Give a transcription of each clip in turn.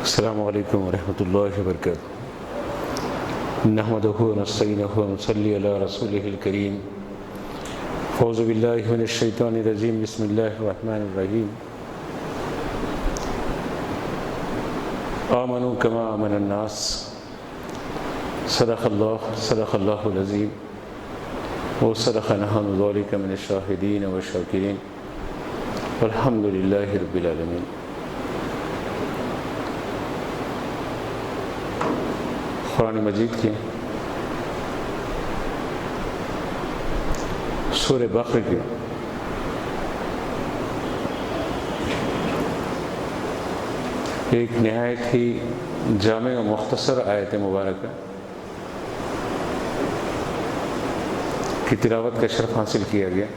السلام علیکم ورحمۃ اللہ وبرکاتہ۔ نحمدہ ونستعینہ ونصلی علی رسولہ الکریم۔ اعوذ باللہ من الشیطان الرجیم، بسم اللہ الرحمن الرحیم۔ آمنوا کما آمن الناس، صدق اللہ العظیم، وصدقنا ذلک من الشاہدین والشاکرین، والحمد للہ رب العالمین۔ قرآن مجید کی سورہ بقرہ کی ایک نہایت ہی جامع و مختصر آیت مبارکہ کی تلاوت کا شرف حاصل کیا گیا۔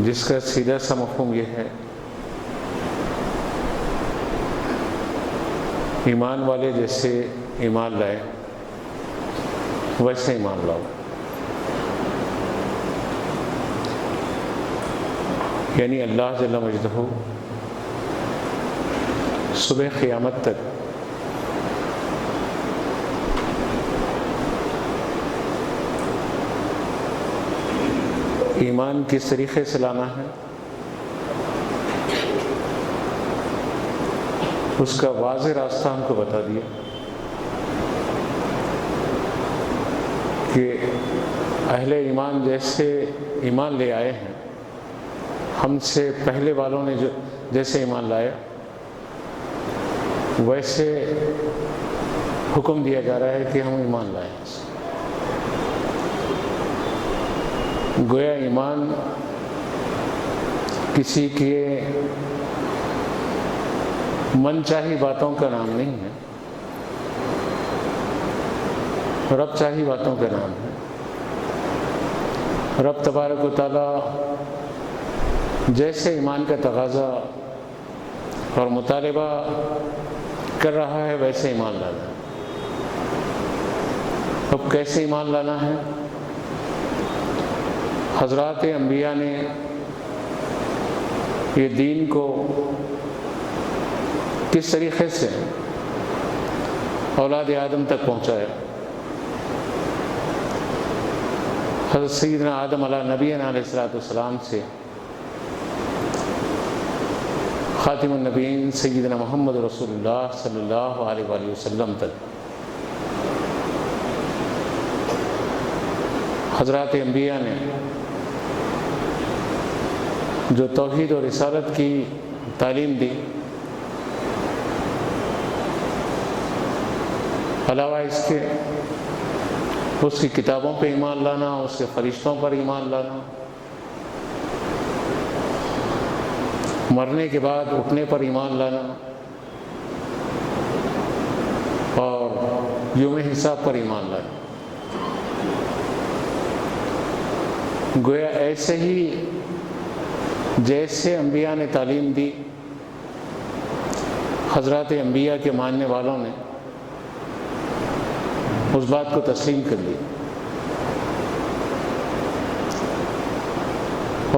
جس کا سیدھا سا مفہوم یہ ہے، ایمان والے جیسے ایمان لائے ویسے ایمان لاؤ، یعنی اللہ جل مجدہ صبح قیامت تک ایمان کس طریقے سے لانا ہے اس کا واضح راستہ ہم کو بتا دیا کہ اہل ایمان جیسے ایمان لے آئے ہیں، ہم سے پہلے والوں نے جو جیسے ایمان لایا ویسے حکم دیا جا رہا ہے کہ ہم ایمان لائیں۔ گویا ایمان کسی کے من چاہی باتوں کا نام نہیں ہے، رب چاہی باتوں کا نام ہے۔ رب تبارک و تعالیٰ جیسے ایمان کا تقاضا اور مطالبہ کر رہا ہے ویسے ایمان لانا ہے۔ اب کیسے ایمان لانا ہے؟ حضرات انبیاء نے یہ دین کو کس طریقے سے اولاد آدم تک پہنچایا۔ حضرت سیدنا آدم علیہ نبینا علیہ السلام سے خاتم النبیین سیدنا محمد رسول اللہ صلی اللہ علیہ وآلہ وسلم تک حضرات انبیاء نے جو توحید اور رسالت کی تعلیم دی، علاوہ اس کے اس کی کتابوں پہ ایمان لانا، اس کے فرشتوں پر ایمان لانا، مرنے کے بعد اٹھنے پر ایمان لانا اور یوم حساب پر ایمان لانا، گویا ایسے ہی جیسے انبیاء نے تعلیم دی، حضرات انبیاء کے ماننے والوں نے اس بات کو تسلیم کر لی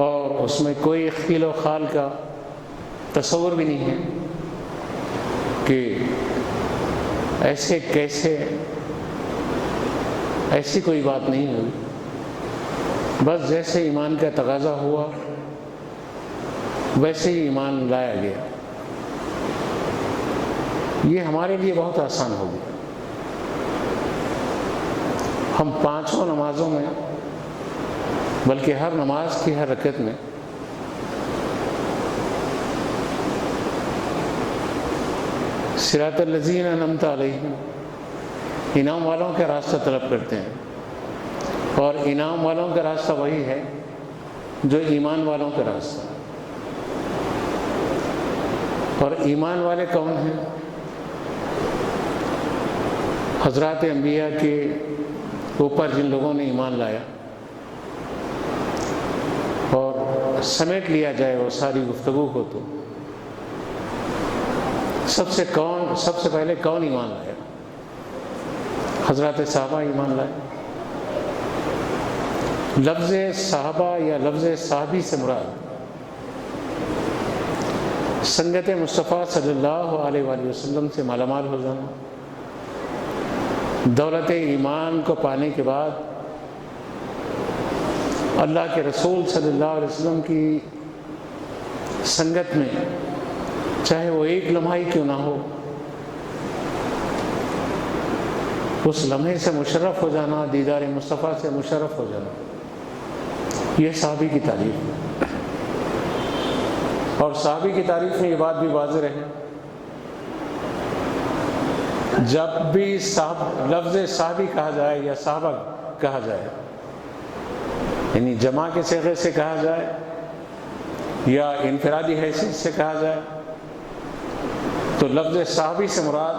اور اس میں کوئی خیل و خال کا تصور بھی نہیں ہے کہ ایسے کیسے، ایسی کوئی بات نہیں ہوئی، بس جیسے ایمان کا تقاضا ہوا ویسے ہی ایمان لایا گیا۔ یہ ہمارے لیے بہت آسان ہو گیا۔ ہم پانچوں نمازوں میں، بلکہ ہر نماز کی ہر رکعت میں صراط الذین انعمت علیہم، انعام والوں کا راستہ طلب کرتے ہیں، اور انعام والوں کا راستہ وہی ہے جو ایمان والوں کا راستہ ہے۔ اور ایمان والے کون ہیں؟ حضرات انبیاء کے اوپر جن لوگوں نے ایمان لایا اور سمیٹ لیا جائے وہ ساری گفتگو کو، تو سب سے پہلے کون ایمان لایا؟ حضرات صحابہ ایمان لائے، لفظ صحابہ یا لفظ صحابی سے مراد سنگت مصطفیٰ صلی اللہ علیہ وآلہ وسلم سے مالا مال ہو جانا، دولت ایمان کو پانے کے بعد اللہ کے رسول صلی اللہ علیہ وسلم کی سنگت میں چاہے وہ ایک لمحہ ہی کیوں نہ ہو، اس لمحے سے مشرف ہو جانا، دیدار مصطفیٰ سے مشرف ہو جانا، یہ صحابی کی تعریف ہے۔ اور صحابی کی تعریف میں یہ بات بھی واضح رہے، جب بھی لفظ صحابی کہا جائے یا صحابہ کہا جائے، یعنی جمع کے صیغے سے کہا جائے یا انفرادی حیثیت سے کہا جائے، تو لفظ صحابی سے مراد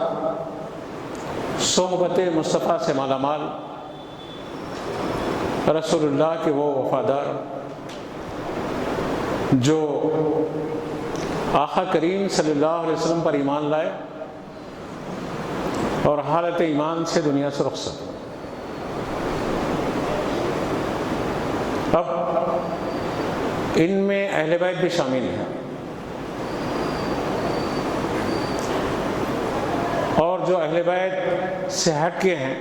صحبت مصطفیٰ سے مالا مال، رسول اللہ کے وہ وفادار جو آقا کریم صلی اللہ علیہ وسلم پر ایمان لائے اور حالت ایمان سے دنیا سے رخصت ہوئے۔ اب ان میں اہل بیت بھی شامل ہیں، اور جو اہل بیت سے ہٹ کے ہیں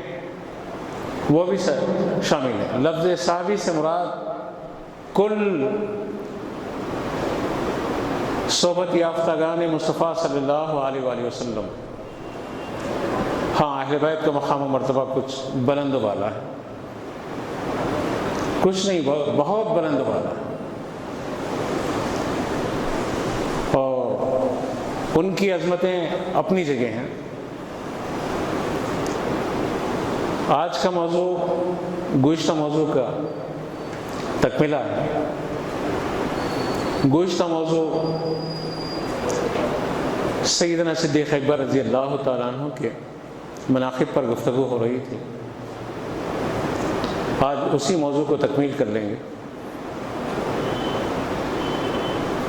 وہ بھی شامل ہیں۔ لفظ صحابی سے مراد کل صحبت یافتگان مصطفیٰ صلی اللہ علیہ وآلہ وسلم۔ ہاں، اہل بیت کا مقام و مرتبہ کچھ بلند و بالا ہے، کچھ نہیں، بہت بلند و بالا ہے، اور ان کی عظمتیں اپنی جگہ ہیں۔ آج کا موضوع گزشتہ موضوع کا تکملہ ہے۔ گزشتہ موضوع سیدنا صدیق اکبر رضی اللہ تعالیٰ عنہ کے مناقب پر گفتگو ہو رہی تھی، آج اسی موضوع کو تکمیل کر لیں گے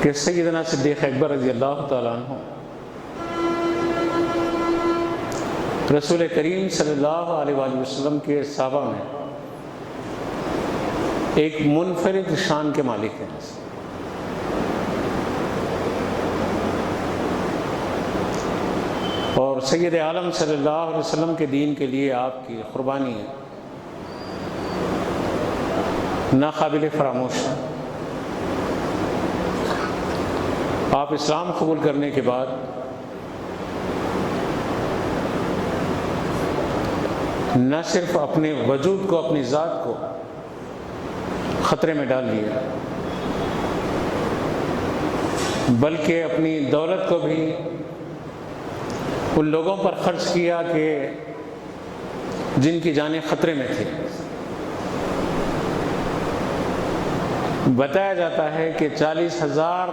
کہ سیدنا صدیق اکبر رضی اللہ تعالیٰ عنہ رسول کریم صلی اللہ علیہ وآلہ وسلم کے صحابہ میں ایک منفرد شان کے مالک ہیں۔ اور سید عالم صلی اللہ علیہ وسلم کے دین کے لیے آپ کی قربانی ہے ناقابل فراموش ہے۔ آپ اسلام قبول کرنے کے بعد نہ صرف اپنے وجود کو، اپنی ذات کو خطرے میں ڈال لیا، بلکہ اپنی دولت کو بھی ان لوگوں پر خرچ کیا کہ جن کی جانیں خطرے میں تھیں۔ بتایا جاتا ہے کہ 40,000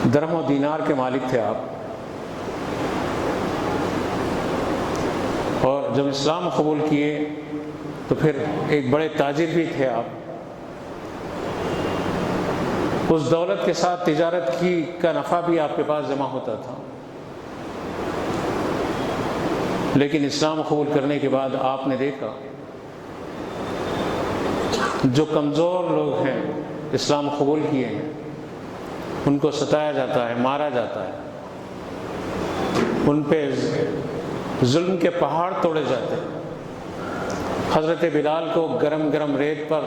درہم و دینار کے مالک تھے آپ، اور جب اسلام قبول کیے تو پھر ایک بڑے تاجر بھی تھے آپ۔ اس دولت کے ساتھ تجارت کا نفع بھی آپ کے پاس جمع ہوتا تھا، لیکن اسلام قبول کرنے کے بعد آپ نے دیکھا جو کمزور لوگ ہیں، اسلام قبول کیے ہیں، ان کو ستایا جاتا ہے، مارا جاتا ہے، ان پہ ظلم کے پہاڑ توڑے جاتے ہیں۔ حضرت بلال کو گرم گرم ریت پر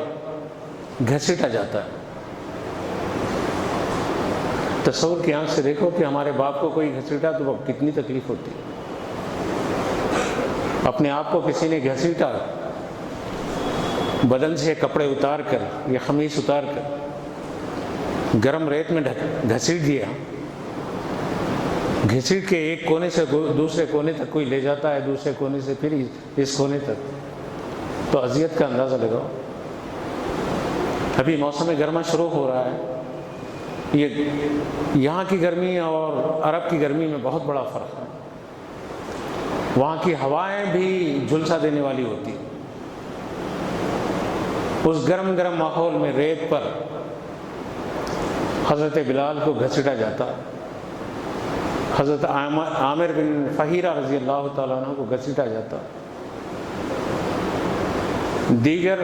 گھسیٹا جاتا ہے۔ تصور کی آنکھ سے دیکھو کہ ہمارے باپ کو کوئی گھسیٹا تو کتنی تکلیف ہوتی ہے۔ اپنے آپ کو کسی نے گھسیٹا، بدن سے کپڑے اتار کر یا قمیص اتار کر گرم ریت میں گھسیٹ دیا، گھسیٹ کے ایک کونے سے دوسرے کونے تک کوئی لے جاتا ہے، دوسرے کونے سے پھر اس کونے تک، تو اذیت کا اندازہ لگاؤ۔ ابھی موسم گرما شروع ہو رہا ہے، یہاں کی گرمی اور عرب کی گرمی میں بہت بڑا فرق ہے۔ وہاں کی ہوائیں بھی جھلسا دینے والی ہوتی ہیں۔ اس گرم گرم ماحول میں ریت پر حضرت بلال کو گھسیٹا جاتا، حضرت عامر بن فہیرہ رضی اللہ تعالیٰ عنہ کو گھسیٹا جاتا، دیگر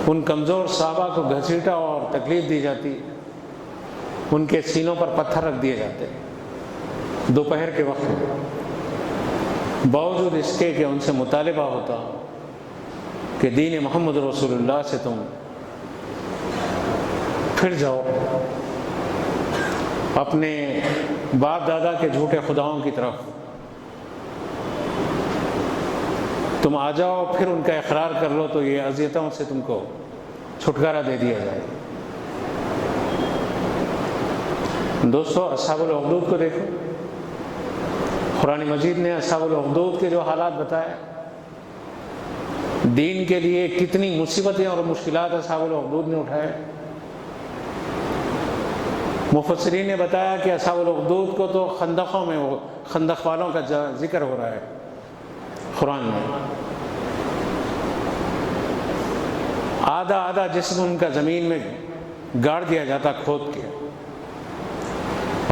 ان کمزور صحابہ کو گھسیٹا اور تکلیف دی جاتی، ان کے سینوں پر پتھر رکھ دیے جاتے دوپہر کے وقت میں، باوجود اس کے کہ ان سے مطالبہ ہوتا کہ دین محمد رسول اللہ سے تم پھر جاؤ، اپنے باپ دادا کے جھوٹے خداؤں کی طرف تم آ جاؤ، پھر ان کا اقرار کر لو تو یہ اذیتوں سے تم کو چھٹکارا دے دیا جائے۔ دوستو، اصحاب الاخدود کو دیکھو، قرآن مجید نے اصحاب الاخدود کے جو حالات بتائے، دین کے لیے کتنی مصیبتیں اور مشکلات اصحاب الاخدود نے اٹھائے۔ مفسرین نے بتایا کہ اصحاب الاخدود کو تو خندقوں میں، وہ خندق والوں کا ذکر ہو رہا ہے قرآن میں، آدھا آدھا جسم ان کا زمین میں گاڑ دیا جاتا کھود کے،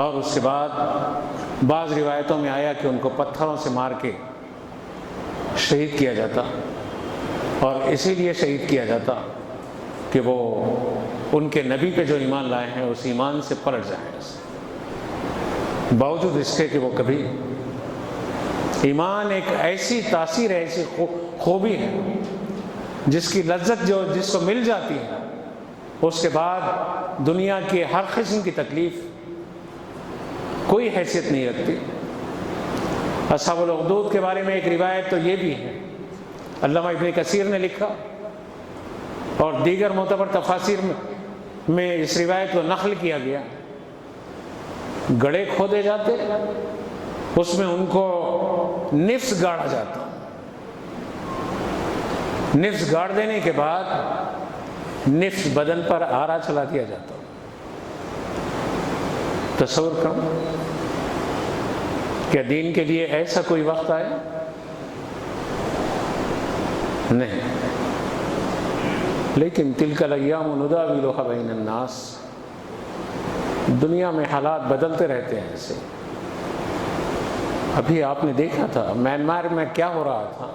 اور اس کے بعد بعض روایتوں میں آیا کہ ان کو پتھروں سے مار کے شہید کیا جاتا، اور اسی لیے شہید کیا جاتا کہ وہ ان کے نبی پہ جو ایمان لائے ہیں اس ایمان سے پلٹ جائیں، باوجود اس کے کہ وہ کبھی ایمان ایک ایسی تاثیر ہے، ایسی خوبی ہے جس کی لذت جس کو مل جاتی ہے، اس کے بعد دنیا کی ہر قسم کی تکلیف کوئی حیثیت نہیں رکھتی۔ اصحاب الاخدود کے بارے میں ایک روایت تو یہ بھی ہے، علامہ ابن کثیر نے لکھا اور دیگر معتبر تفاسیر میں اس روایت کو نقل کیا گیا، گڑھے کھودے جاتے، اس میں ان کو نفس گاڑا جاتا، نفس گاڑ دینے کے بعد نفس بدن پر آرا چلا دیا جاتا۔ تصور کرو کیا دین کے لیے ایسا کوئی وقت آیا؟ نہیں، لیکن تلک الایام نداولها بین الناس، دنیا میں حالات بدلتے رہتے ہیں ایسے۔ ابھی آپ نے دیکھا تھا میانمار میں کیا ہو رہا تھا،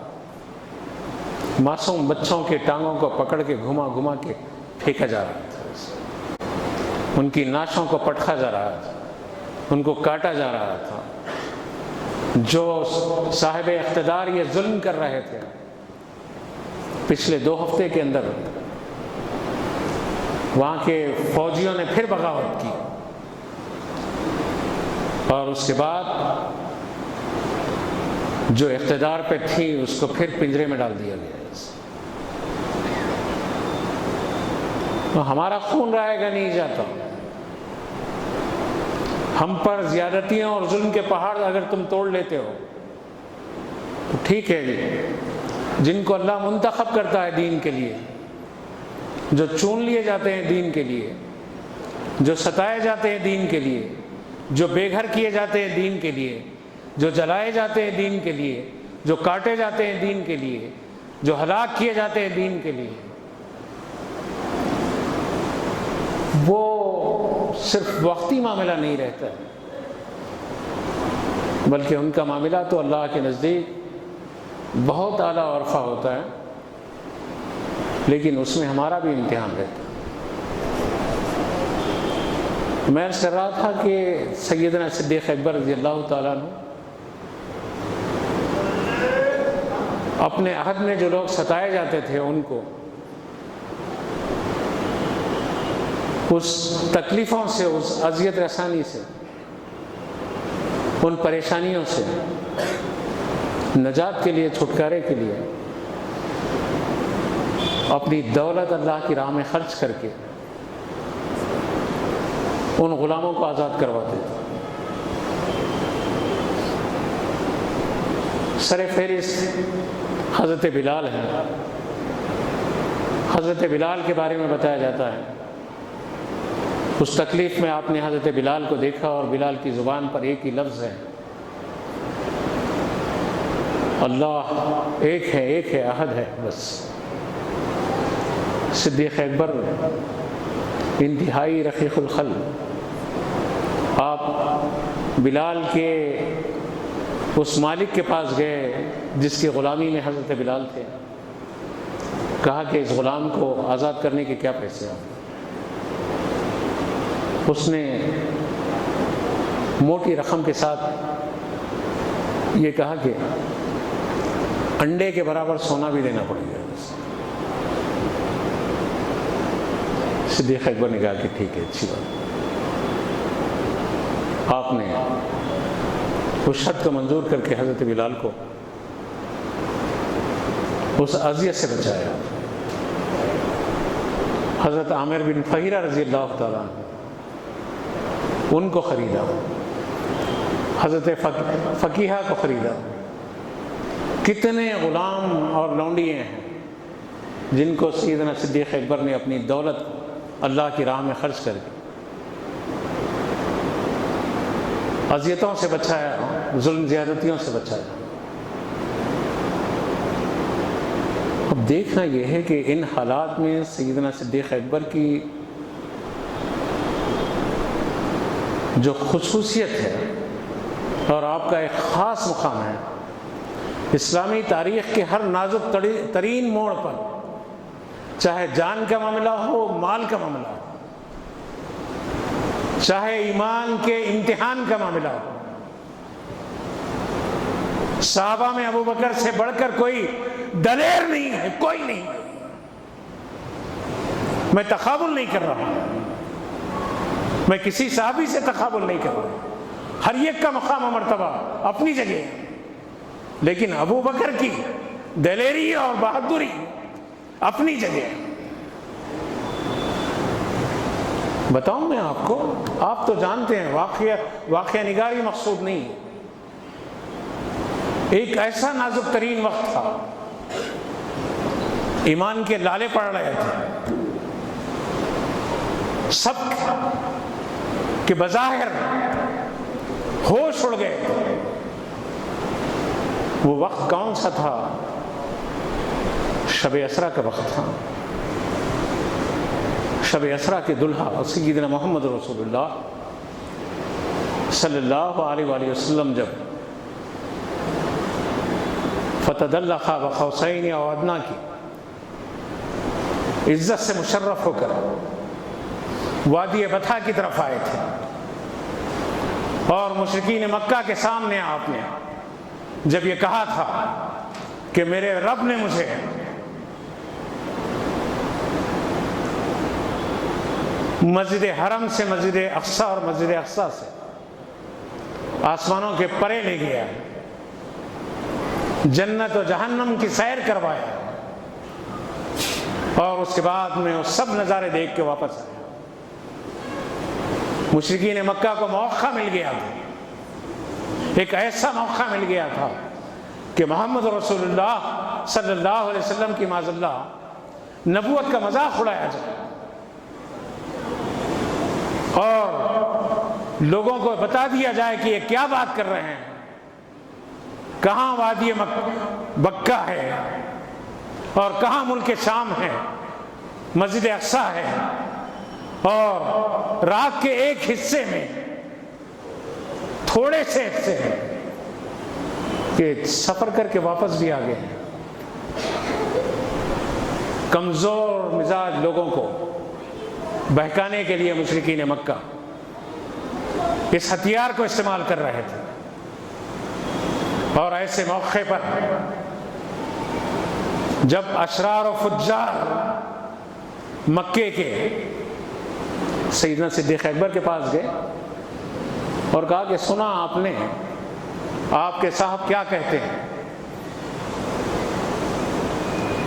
معصوم بچوں کے ٹانگوں کو پکڑ کے گھما گھما کے پھینکا جا رہا تھا، ان کی ناشوں کو پٹکا جا رہا تھا، ان کو کاٹا جا رہا تھا۔ جو صاحب اقتدار یہ ظلم کر رہے تھے، پچھلے 2 ہفتے کے اندر وہاں کے فوجیوں نے پھر بغاوت کی، اور اس کے بعد جو اقتدار پہ تھی اس کو پھر پنجرے میں ڈال دیا گیا۔ تو ہمارا خون رہے گا نہیں جاتا، ہم پر زیادتیوں اور ظلم کے پہاڑ اگر تم توڑ لیتے ہو تو ٹھیک ہے جی، جن کو اللہ منتخب کرتا ہے دین کے لیے، جو چون لیے جاتے ہیں دین کے لیے، جو ستائے جاتے ہیں دین کے لیے، جو بے گھر کیے جاتے ہیں دین کے لیے، جو جلائے جاتے ہیں دین کے لیے، جو کاٹے جاتے ہیں دین کے لیے، جو ہلاک کیے جاتے ہیں دین کے لیے، وہ صرف وقتی معاملہ نہیں رہتا ہے، بلکہ ان کا معاملہ تو اللہ کے نزدیک بہت اعلیٰ اور عرفہ ہوتا ہے، لیکن اس میں ہمارا بھی امتحان رہتا ہے۔ میں عرض کر رہا تھا کہ سیدنا صدیق اکبر رضی اللہ تعالیٰ عنہ اپنے عہد میں جو لوگ ستائے جاتے تھے ان کو اس تکلیفوں سے، اس اذیت رسانی سے، ان پریشانیوں سے نجات کے لیے، چھٹکارے کے لیے اپنی دولت اللہ کی راہ میں خرچ کر کے ان غلاموں کو آزاد کرواتے تھے۔ سر فہرست حضرت بلال ہے۔ حضرت بلال کے بارے میں بتایا جاتا ہے، اس تکلیف میں آپ نے حضرت بلال کو دیکھا اور بلال کی زبان پر ایک ہی لفظ ہے، اللہ ایک ہے، احد ہے، بس۔ صدیق اکبر انتہائی رقیق القلب، آپ بلال کے اس مالک کے پاس گئے جس کی غلامی میں حضرت بلال تھے، کہا کہ اس غلام کو آزاد کرنے کے کیا پیسے ہیں؟ اس نے موٹی رقم کے ساتھ یہ کہا کہ انڈے کے برابر سونا بھی دینا پڑے گا۔ صدیق اکبر نے کہا کہ ٹھیک ہے، اچھی بات۔ آپ نے اس شرط کو منظور کر کے حضرت بلال کو اس اذیت سے بچایا۔ حضرت عامر بن فہیرہ رضی اللہ تعالیٰ عنہ ان کو خریدا، حضرت فقیہہ کو خریدا۔ کتنے غلام اور لونڈیے ہیں جن کو سیدنا صدیق اکبر نے اپنی دولت اللہ کی راہ میں خرچ کر کے اذیتوں سے بچایا، ظلم زیادتیوں سے بچایا۔ اب دیکھنا یہ ہے کہ ان حالات میں سیدنا صدیق اکبر کی جو خصوصیت ہے اور آپ کا ایک خاص مقام ہے، اسلامی تاریخ کے ہر نازک ترین موڑ پر، چاہے جان کا معاملہ ہو، مال کا معاملہ ہو، چاہے ایمان کے امتحان کا معاملہ ہو، صحابہ میں ابو بکر سے بڑھ کر کوئی دلیر نہیں ہے، کوئی نہیں۔ میں تقابل نہیں کر رہا، میں کسی صحابی سے تقابل نہیں کر رہا، ہر ایک کا مقام و مرتبہ اپنی جگہ ہے، لیکن ابو بکر کی دلیری اور بہادری اپنی جگہ ہے۔ بتاؤں میں آپ کو، آپ تو جانتے ہیں، واقعہ نگاری مقصود نہیں ہے۔ ایک ایسا نازک ترین وقت تھا، ایمان کے لالے پڑ رہے تھے، سب کے بظاہر ہوش اڑ گئے۔ وہ وقت کون سا تھا؟ شب اسرا کا وقت تھا۔ شب اسرا کے دلہا سیدنا محمد رسول اللہ صلی اللہ علیہ وآلہ وسلم جب فتدلخ بقوسین او ادنی کی عزت سے مشرف ہو کر وادی بطحا کی طرف آئے تھے، اور مشرکین مکہ کے سامنے آپ نے جب یہ کہا تھا کہ میرے رب نے مجھے مسجد حرم سے مسجد اقصی اور مسجد اقصی سے آسمانوں کے پرے لے گیا، جنت و جہنم کی سیر کروایا، اور اس کے بعد میں وہ سب نظارے دیکھ کے واپس آیا۔ مشرکین مکہ کو موقع مل گیا تھا، ایک ایسا موقع مل گیا تھا کہ محمد رسول اللہ صلی اللہ علیہ وسلم کی معاذ اللہ نبوت کا مذاق اڑایا جائے، اور لوگوں کو بتا دیا جائے کہ یہ کیا بات کر رہے ہیں، کہاں وادی بکہ ہے اور کہاں ملک شام ہے، مسجد اقصی ہے، اور رات کے ایک حصے میں تھوڑے سے حصے ہیں کہ سفر کر کے واپس بھی آ گئے ہیں۔ کمزور مزاج لوگوں کو بہکانے کے لیے مشرکین مکہ اس ہتھیار کو استعمال کر رہے تھے، اور ایسے موقع پر جب اشرار و فجار مکے کے سیدنا صدیق اکبر کے پاس گئے اور کہا کہ سنا آپ نے، آپ کے صاحب کیا کہتے ہیں،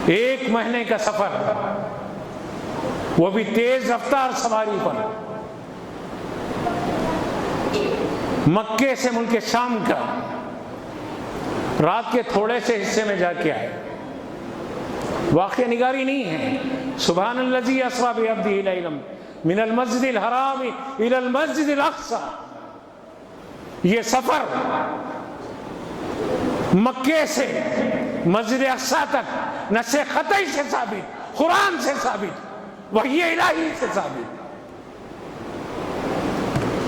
1 مہینے کا سفر، وہ بھی تیز رفتار سواری پر، مکے سے ملک شام کا، رات کے تھوڑے سے حصے میں جا کے آئے۔ واقعہ نگاری نہیں ہے۔ سبحان الذی اسری بعبدہ لیلا من المسجد الحرام الی المسجد الاقصی، یہ سفر مکے سے مسجد اقصی تک نص قطعی سے ثابت، قرآن سے ثابت، وحی الہی سے ثابت،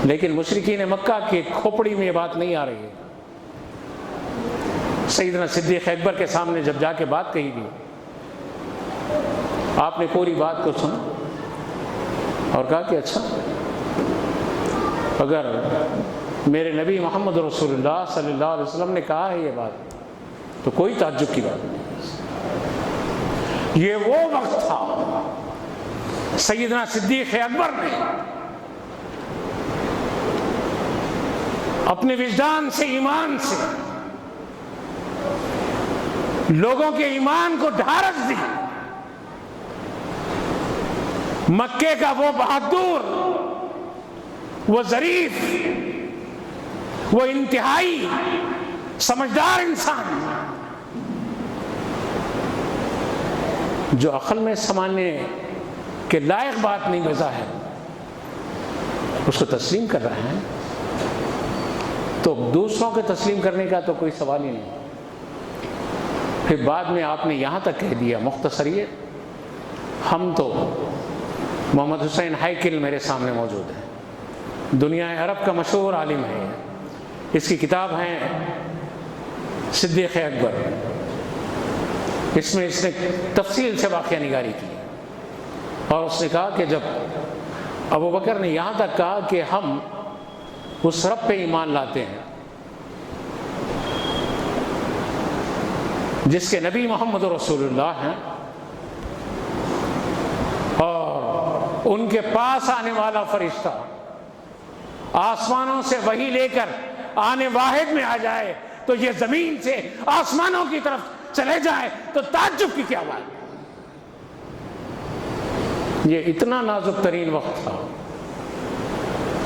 لیکن مشرکین مکہ کی کھوپڑی میں یہ بات نہیں آ رہی ہے۔ سیدنا صدیق اکبر کے سامنے جب جا کے بات کہی گئی آپ نے پوری بات کو سنا اور کہا کہ اچھا، اگر میرے نبی محمد رسول اللہ صلی اللہ علیہ وسلم نے کہا ہے یہ بات تو کوئی تعجب کی بات نہیں۔ یہ وہ وقت تھا سیدنا صدیق اکبر نے اپنے وجدان سے، ایمان سے لوگوں کے ایمان کو ڈھارس دی۔ مکے کا وہ بہادر، وہ ظریف، وہ انتہائی سمجھدار انسان جو عقل میں سمجھنے کے لائق بات نہیں بظاہر، اس کو تسلیم کر رہے ہیں، تو دوسروں کے تسلیم کرنے کا تو کوئی سوال ہی نہیں۔ پھر بعد میں آپ نے یہاں تک کہہ دیا مختصریت، ہم تو محمد حسین ہائیکل میرے سامنے موجود ہے، دنیا عرب کا مشہور عالم ہے، اس کی کتاب ہے صدیق اکبر، اس میں اس نے تفصیل سے واقعہ نگاری کی، اور اس نے کہا کہ جب ابو بکر نے یہاں تک کہا کہ ہم اس رب پہ ایمان لاتے ہیں جس کے نبی محمد رسول اللہ ہیں، اور ان کے پاس آنے والا فرشتہ آسمانوں سے وحی لے کر آنے واحد میں آ جائے تو یہ زمین سے آسمانوں کی طرف چلے جائے تو تعجب کی کیا بات۔ یہ اتنا نازک ترین وقت تھا،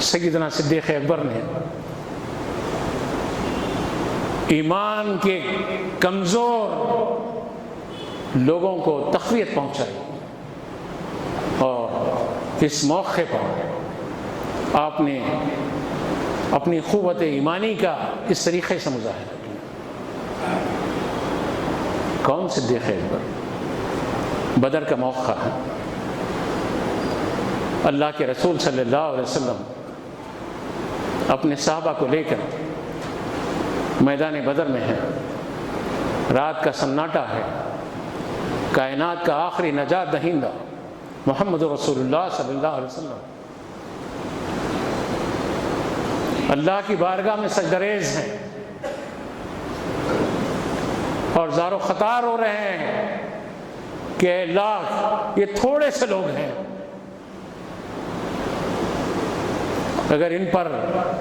سیدنا صدیق اکبر نے ایمان کے کمزور لوگوں کو تقویت پہنچائی، اور اس موقع پر آپ نے اپنی قوت ایمانی کا اس طریقے سے مظاہرہ کیا۔ کون صدیق اکبر؟ بدر کا موقع ہے، اللہ کے رسول صلی اللہ علیہ وسلم اپنے صحابہ کو لے کر میدان بدر میں ہے، رات کا سناٹا ہے، کائنات کا آخری نجات دہندہ محمد رسول اللہ صلی اللہ علیہ وسلم اللہ کی بارگاہ میں سجدریز ہیں اور زار و خطار ہو رہے ہیں کہ اے اللہ یہ تھوڑے سے لوگ ہیں، اگر ان پر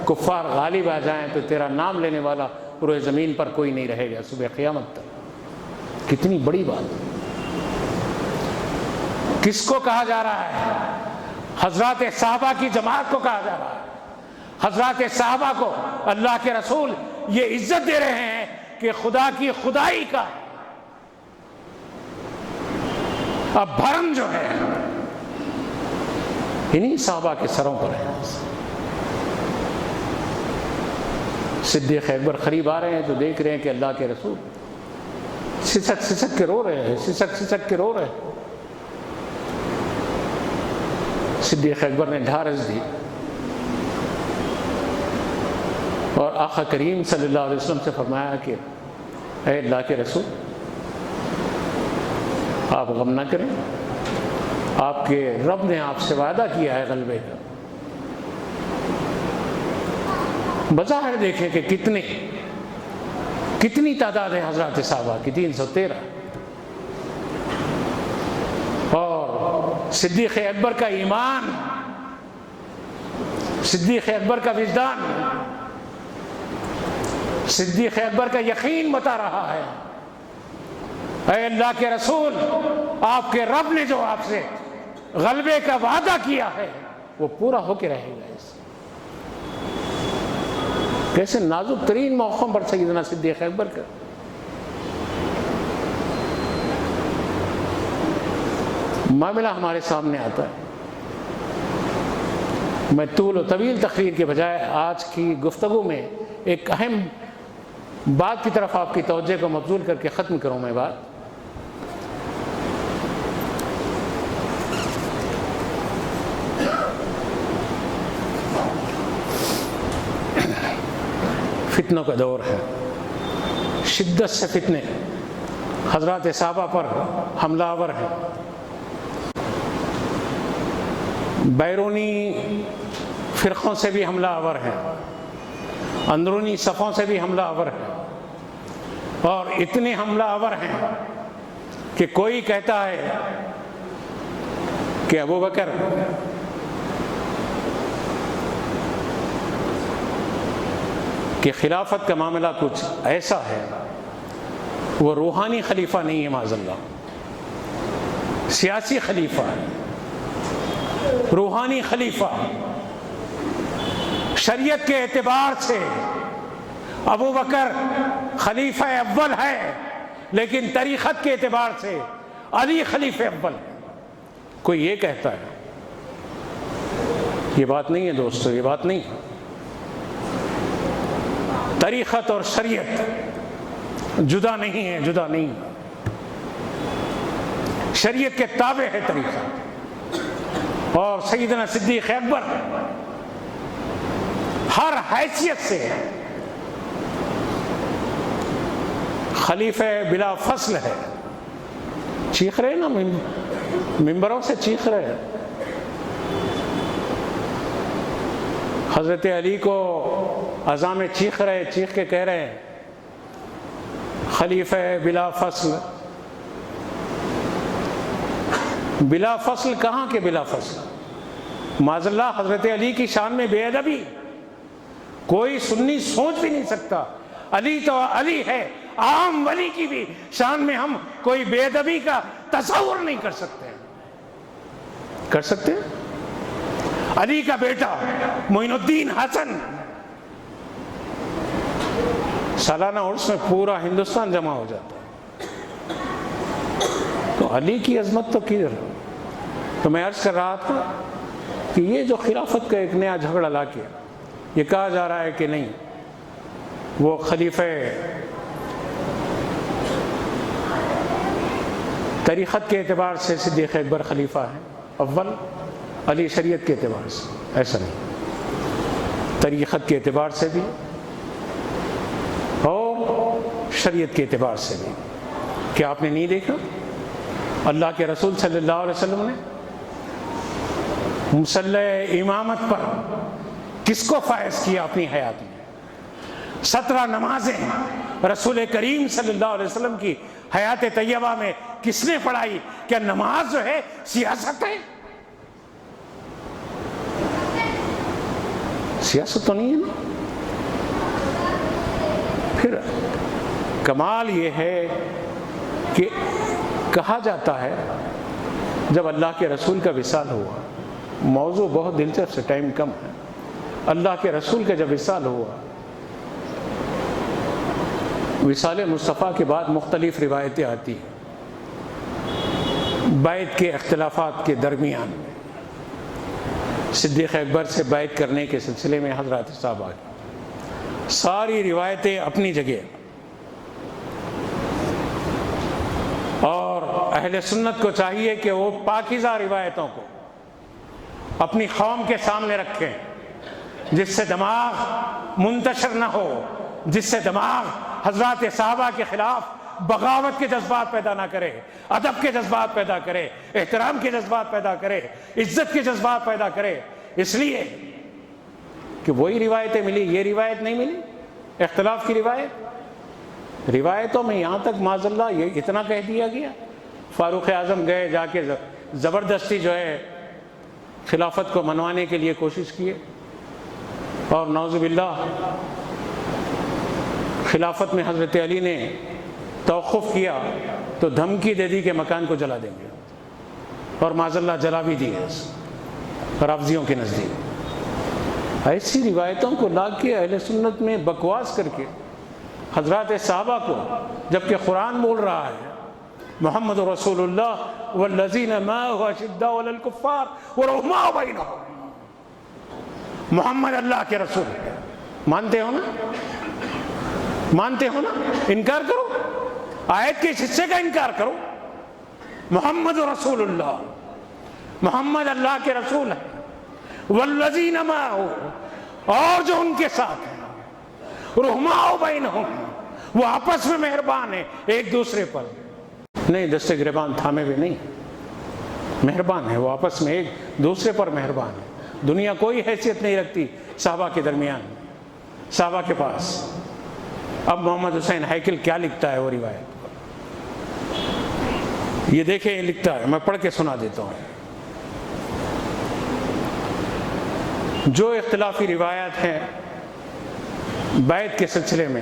کفار غالب آ جائیں تو تیرا نام لینے والا پورے زمین پر کوئی نہیں رہے گا صبح قیامت تک۔ کتنی بڑی بات، کس کو کہا جا رہا ہے؟ حضرات صحابہ کی جماعت کو کہا جا رہا ہے۔ حضرات صحابہ کو اللہ کے رسول یہ عزت دے رہے ہیں کہ خدا کی خدائی کا اب بھرم جو ہے انہی صحابہ کے سروں پر ہے۔ صدیق اکبر قریب آ رہے ہیں تو دیکھ رہے ہیں کہ اللہ کے رسول سسک سسک کے رو رہے ہیں، سسک سسک کے رو رہے ہیں۔ صدیق اکبر نے ڈھارس دی اور آقا کریم صلی اللہ علیہ وسلم سے فرمایا کہ اے اللہ کے رسول آپ غم نہ کریں، آپ کے رب نے آپ سے وعدہ کیا ہے غلبے کا۔ بظاہر دیکھیں کہ کتنی تعداد ہے حضرات صحابہ کی، 313، اور صدیق اکبر کا ایمان، صدیق اکبر کا وجدان، صدیق اکبر کا یقین بتا رہا ہے اے اللہ کے رسول آپ کے رب نے جو آپ سے غلبے کا وعدہ کیا ہے وہ پورا ہو کے رہے گا۔ کیسے نازک ترین موقعوں پر سیدنا صدیق اکبر کا معاملہ ہمارے سامنے آتا ہے۔ میں طول و طویل تقریر کے بجائے آج کی گفتگو میں ایک اہم بات کی طرف آپ کی توجہ کو مبذول کر کے ختم کروں میں بات۔ فتنوں کا دور ہے، شدت سے فتنے حضرات صحابہ پر حملہ آور ہیں، بیرونی فرقوں سے بھی حملہ آور ہے، اندرونی صفوں سے بھی حملہ آور ہے، اور اتنے حملہ آور ہیں کہ کوئی کہتا ہے کہ ابو بکر کہ خلافت کا معاملہ کچھ ایسا ہے، وہ روحانی خلیفہ نہیں ہے معاذ اللہ، سیاسی خلیفہ ہے، روحانی خلیفہ۔ شریعت کے اعتبار سے ابو بکر خلیفہ اول ہے، لیکن طریقت کے اعتبار سے علی خلیفہ اول ہے۔ کوئی یہ کہتا ہے، یہ بات نہیں ہے دوستو، یہ بات نہیں ہے۔ طریقت اور شریعت جدا نہیں ہے، جدا نہیں ہے۔ شریعت کے تابع ہے طریقت، اور سیدنا صدیق اکبر ہر حیثیت سے خلیفہ بلا فصل ہے۔ چیخ رہے نا ممبروں سے، چیخ رہے حضرت علی کو اذان میں چیخ رہے، چیخ کے کہہ رہے ہیں خلیفہ بلا فصل۔ بلا فصل کہاں کے بلا فصل؟ معاذ اللہ حضرت علی کی شان میں بے ادبی کوئی سنی سوچ بھی نہیں سکتا۔ علی تو علی ہے، عام ولی کی بھی شان میں ہم کوئی بے ادبی کا تصور نہیں کر سکتے۔ کر سکتے؟ علی کا بیٹا معین الدین حسن سالانہ عرس میں پورا ہندوستان جمع ہو جاتا ہے، تو علی کی عظمت تو کدھر؟ تو میں عرض کر رہا تھا کہ یہ جو خلافت کا ایک نیا جھگڑا لا کے یہ کہا جا رہا ہے کہ نہیں وہ خلیفہ طریقت کے اعتبار سے صدیق اکبر خلیفہ ہے اول، علی شریعت کے اعتبار سے، ایسا نہیں، طریقت کے اعتبار سے بھی اور شریعت کے اعتبار سے بھی۔ کیا آپ نے نہیں دیکھا اللہ کے رسول صلی اللہ علیہ وسلم نے مصلی امامت پر کس کو فائز کیا اپنی حیات میں؟ 17 نمازیں رسول کریم صلی اللہ علیہ وسلم کی حیات طیبہ میں کس نے پڑھائی؟ کیا نماز جو ہے سیاست ہے؟ سیاست تو نہیں ہے نا۔ پھر کمال یہ ہے کہ کہا جاتا ہے جب اللہ کے رسول کا وصال ہوا، موضوع بہت دلچسپ سے، ٹائم کم ہے، اللہ کے رسول کا جب وصال ہوا، وصال مصطفیٰ کے بعد مختلف روایتیں آتی ہیں بیعت کے اختلافات کے درمیان میں۔ صدیق اکبر سے بیعت کرنے کے سلسلے میں حضرات صاحب آگے ساری روایتیں اپنی جگہ، اور اہل سنت کو چاہیے کہ وہ پاکیزہ روایتوں کو اپنی قوم کے سامنے رکھیں، جس سے دماغ منتشر نہ ہو، جس سے دماغ حضرات صحابہ کے خلاف بغاوت کے جذبات پیدا نہ کرے، ادب کے جذبات پیدا کرے، احترام کے جذبات پیدا کرے، عزت کے جذبات پیدا کرے۔ اس لیے کہ وہی روایتیں ملی، یہ روایت نہیں ملی، اختلاف کی روایت۔ روایتوں میں یہاں تک معاذ اللہ یہ اتنا کہہ دیا گیا، فاروق اعظم گئے جا کے زبردستی جو ہے خلافت کو منوانے کے لیے کوشش کیے، اور نعوذ باللہ خلافت میں حضرت علی نے توقف کیا تو دھمکی دے دی کہ مکان کو جلا دیں گے، اور معاذ اللہ جلا بھی دیے رافضیوں کے نزدیک۔ ایسی روایتوں کو لا کے اہل سنت میں بکواس کر کے حضرات صحابہ کو، جبکہ قرآن بول رہا ہے محمد رسول اللہ والذین معہ اشداء علی الکفار ورحماء بینہم، محمد اللہ کے رسول ہے، مانتے ہو نا؟ مانتے ہو نا؟ انکار کرو، آیت کے اس حصے کا انکار کرو۔ محمد رسول اللہ، محمد اللہ کے رسول ہے، والذین معہ، اور جو ان کے ساتھ ہیں، رحماء بینہم، وہ آپس میں مہربان ہیں ایک دوسرے پر، نہیں دستے گریبان تھامے ہوئے نہیں، مہربان ہے، وہ آپس میں ایک دوسرے پر مہربان ہے۔ دنیا کوئی حیثیت نہیں رکھتی صحابہ کے درمیان، صحابہ کے پاس۔ اب محمد حسین ہیکل کیا لکھتا ہے وہ روایت، یہ دیکھیں یہ لکھتا ہے، میں پڑھ کے سنا دیتا ہوں۔ جو اختلافی روایات ہیں بیعت کے سلسلے میں،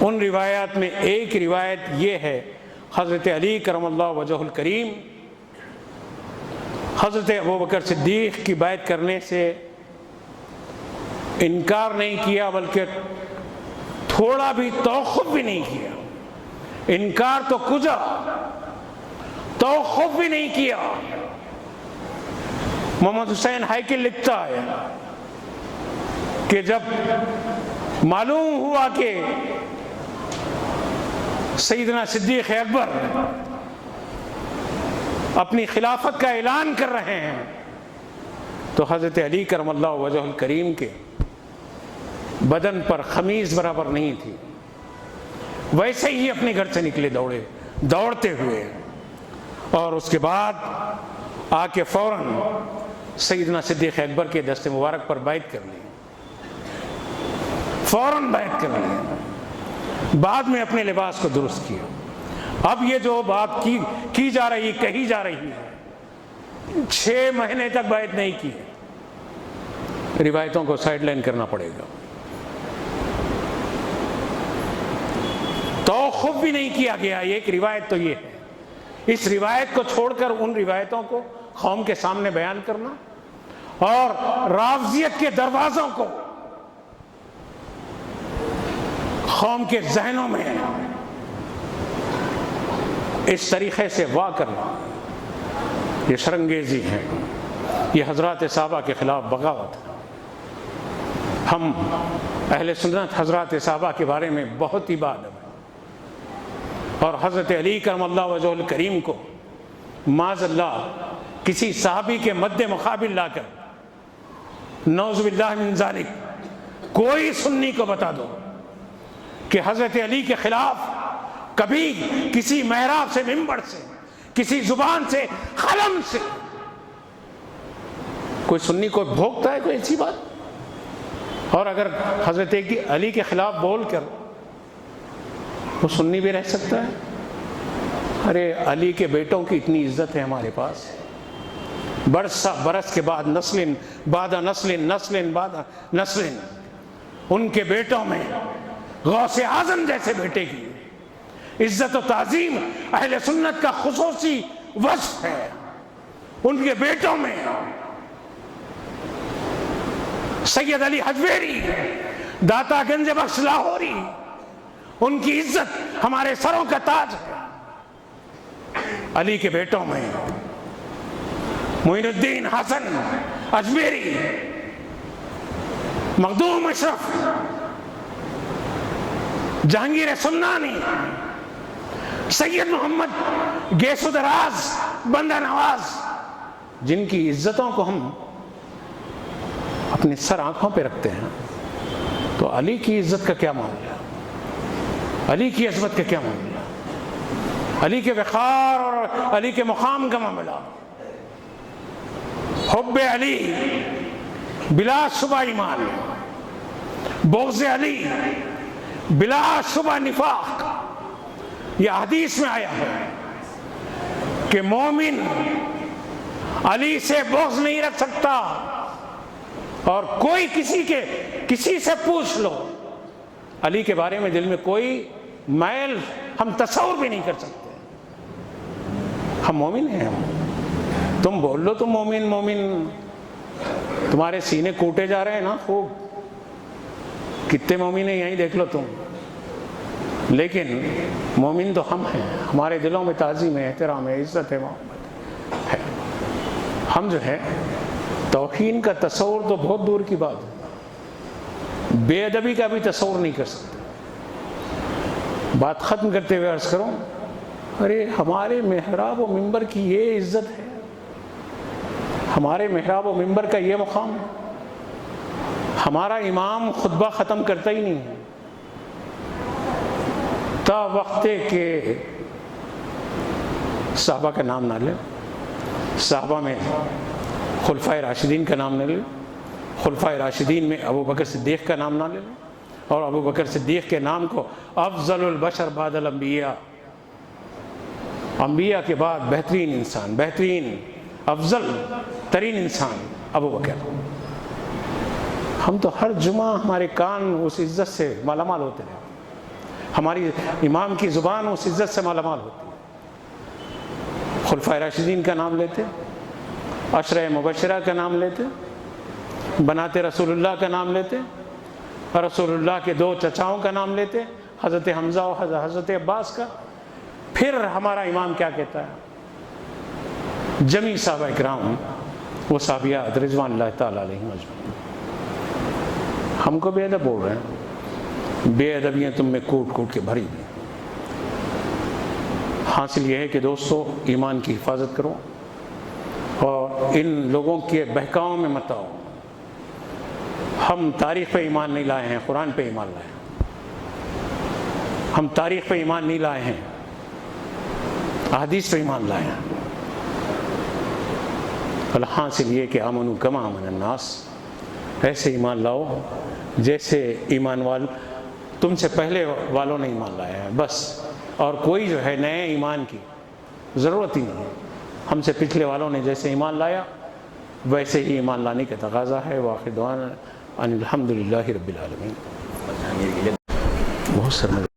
ان روایات میں ایک روایت یہ ہے، حضرت علی کرم اللہ وجہ الکریم حضرت ابوبکر صدیق کی بیعت کرنے سے انکار نہیں کیا، بلکہ تھوڑا بھی توقف بھی نہیں کیا۔ انکار تو کجا، توقف بھی نہیں کیا۔ محمد حسین ہیکل لکھتا ہے کہ جب معلوم ہوا کہ سیدنا صدیق اکبر اپنی خلافت کا اعلان کر رہے ہیں، تو حضرت علی کرم اللہ وجہ الکریم کے بدن پر خمیز برابر نہیں تھی، ویسے ہی اپنے گھر سے نکلے دوڑتے ہوئے، اور اس کے بعد آ کے فوراً سیدنا صدیق اکبر کے دست مبارک پر بیعت کر لی، فوراً بیعت کر لی، بعد میں اپنے لباس کو درست کیا۔ اب یہ جو بات کی جا رہی، کہی جا رہی ہے، 6 مہینے تک بیعت نہیں کی، روایتوں کو سائیڈ لائن کرنا پڑے گا۔ توقف بھی نہیں کیا گیا، ایک روایت تو یہ ہے۔ اس روایت کو چھوڑ کر ان روایتوں کو قوم کے سامنے بیان کرنا اور رافضیت کے دروازوں کو قوم کے ذہنوں میں اس طریقے سے وا کرنا، یہ شرنگیزی ہے، یہ حضرات صحابہ کے خلاف بغاوت ہے۔ ہم اہل سنت حضرات صحابہ کے بارے میں بہت ہی بات ہے، اور حضرت علی کرم اللہ وجہ الکریم کو معاذ اللہ کسی صحابی کے مد مقابل لا کر، نعوذ باللہ من ذالک، کوئی سنی کو بتا دو کہ حضرت علی کے خلاف کبھی کسی محراب سے، ممبر سے، کسی زبان سے، قلم سے کوئی سنی کو بھوکتا ہے کوئی ایسی بات؟ اور اگر حضرت علی کے خلاف بول کر وہ سنی بھی رہ سکتا ہے؟ ارے علی کے بیٹوں کی اتنی عزت ہے ہمارے پاس، برس کے بعد نسل بعد نسل، نسل بعد نسل، ان کے بیٹوں میں غوث اعظم جیسے بیٹے کی عزت و تعظیم اہل سنت کا خصوصی وصف ہے۔ ان کے بیٹوں میں سید علی حجویری، داتا گنج بخش لاہوری، ان کی عزت ہمارے سروں کا تاج ہے۔ علی کے بیٹوں میں معین الدین حسن اجمیری، مخدوم اشرف، جہانگیر سمنانی، سید محمد گیس و دراز بندہ نواز، جن کی عزتوں کو ہم اپنے سر آنکھوں پہ رکھتے ہیں، تو علی کی عزت کا کیا معاملہ، علی کی عظمت کا کیا معاملہ، علی کے وقار اور علی کے مقام کا معاملہ؟ حب علی بلا شبہ ایمان، بغض علی بلا شبہ نفاق۔ یہ حدیث میں آیا ہے کہ مومن علی سے بغض نہیں رکھ سکتا، اور کوئی کسی سے پوچھ لو، علی کے بارے میں دل میں کوئی میل ہم تصور بھی نہیں کر سکتے۔ ہم مومن ہیں، تم بول لو تم مومن مومن، تمہارے سینے کوٹے جا رہے ہیں نا خوب، کتنے مومن ہیں یہیں دیکھ لو تم، لیکن مومن تو ہم ہیں، ہمارے دلوں میں تعظیم ہے، احترام ہے، عزت ہے، محبت ہے۔ ہم جو ہے توہین کا تصور تو بہت دور کی بات ہے، بے ادبی کا بھی تصور نہیں کر سکتے۔ بات ختم کرتے ہوئے عرض کروں، ارے ہمارے محراب و منبر کی یہ عزت ہے، ہمارے محراب و منبر کا یہ مقام ہے، ہمارا امام خطبہ ختم کرتا ہی نہیں ہے تا وقت کے صحابہ کا نام نہ لیں، صحابہ میں خلفائے راشدین کا نام نہ لے لیں، خلفائے راشدین میں ابو بکر صدیق کا نام نہ لے لیں، اور ابو بکر صدیق کے نام کو افضل البشر بعد الانبیاء، انبیاء کے بعد بہترین انسان، بہترین افضل ترین انسان ابو بکر. ہم تو ہر جمعہ ہمارے کان اس عزت سے مالا مال ہوتے ہیں، ہماری امام کی زبان اس عزت سے مالا مال ہوتی ہے. خلفائے راشدین کا نام لیتے، عشرہ مبشرہ کا نام لیتے، بنات رسول اللہ کا نام لیتے، رسول اللہ کے 2 چچاؤں کا نام لیتے، حضرت حمزہ اور حضرت عباس کا. پھر ہمارا امام کیا کہتا ہے؟ جمیع صحابہ اکرام وہ صحابیات رضوان اللہ تعالیٰ علیہم اجمعین. ہم کو بے ادب بول رہے ہیں، بے ادبیاں تم میں کوٹ کوٹ کے بھری ہوئی. حاصل یہ ہے کہ دوستو ایمان کی حفاظت کرو اور ان لوگوں کے بہکاؤں میں مت آؤ. ہم تاریخ پہ ایمان نہیں لائے ہیں، قرآن پہ ایمان لائے ہیں. ہم تاریخ پہ ایمان نہیں لائے ہیں، احادیث پہ ایمان لائے ہیں. الحاصل یہ کہ آمنوا کما آمن الناس، ایسے ایمان لاؤ جیسے ایمان تم سے پہلے والوں نے ایمان لایا ہے بس. اور کوئی جو ہے نئے ایمان کی ضرورت ہی نہیں ہے. ہم سے پچھلے والوں نے جیسے ایمان لایا ویسے ہی ایمان لانے کا تقاضا ہے. وآخر دعوانا ان الحمدللہ رب العالمین. بہت سر